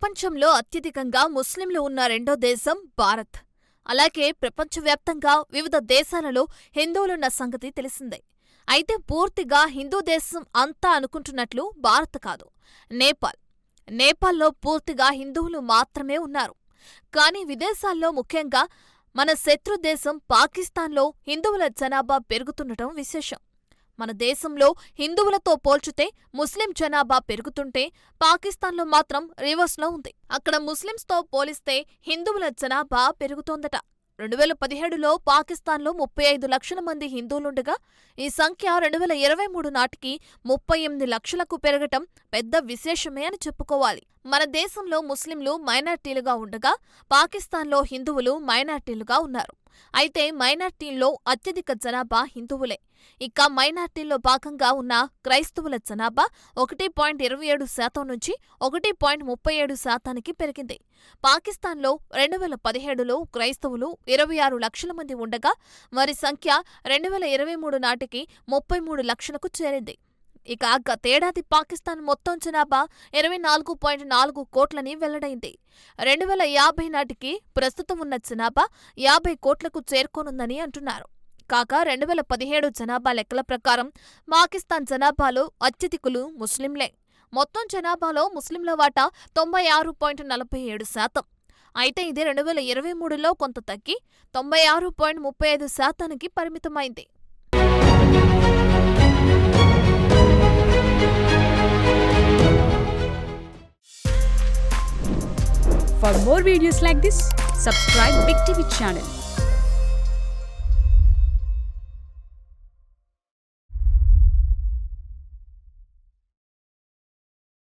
ప్రపంచంలో అత్యధికంగా ముస్లింలు ఉన్న రెండో దేశం భారత్. అలాగే ప్రపంచవ్యాప్తంగా వివిధ దేశాలలో హిందువులున్న సంగతి తెలిసిందే. అయితే పూర్తిగా హిందూ దేశం అంతా అనుకుంటున్నట్లు భారత్ కాదు, నేపాల్. నేపాల్లో పూర్తిగా హిందువులు మాత్రమే ఉన్నారు. కానీ విదేశాల్లో, ముఖ్యంగా మన శత్రు దేశం పాకిస్తాన్లో హిందువుల జనాభా పెరుగుతుండటం విశేషం. మన దేశంలో హిందువులతో పోల్చితే ముస్లిం జనాభా పెరుగుతుంటే పాకిస్తాన్లో మాత్రం రివర్స్లో ఉంది. అక్కడ ముస్లింస్తో పోలిస్తే హిందువుల జనాభా పెరుగుతోందట. 2017లో పాకిస్తాన్లో 35 లక్షల మంది హిందువులుండగా ఈ సంఖ్య 2023 నాటికి 38 లక్షలకు పెరగటం పెద్ద విశేషమే అని చెప్పుకోవాలి. మన దేశంలో ముస్లింలు మైనార్టీలుగా ఉండగా పాకిస్తాన్లో హిందువులు మైనార్టీలుగా ఉన్నారు. అయితే మైనార్టీల్లో అత్యధిక జనాభా హిందువులే. ఇక మైనార్టీల్లో భాగంగా ఉన్న క్రైస్తవుల జనాభా 1.27% నుంచి 1.37%కి పెరిగింది. పాకిస్తాన్లో 2017లో క్రైస్తవులు 26 లక్షల మంది ఉండగా వారి సంఖ్య 2023 నాటికి 33 లక్షలకు చేరింది. ఇక గతేడాది పాకిస్తాన్ మొత్తం జనాభా 24.4 కోట్లని వెల్లడైంది. 2050 నాటికి ప్రస్తుతం ఉన్న జనాభా 50 కోట్లకు చేరుకోనుందని అంటున్నారు. కాగా 2017 జనాభా లెక్కల ప్రకారం పాకిస్తాన్ జనాభాలో అత్యధికులు ముస్లింలే. మొత్తం జనాభాలో ముస్లింల వాటా 96.47%. అయితే ఇది 2023లో కొంత తగ్గి 96.35%కి పరిమితమైంది. For more videos like this, subscribe Big TV channel.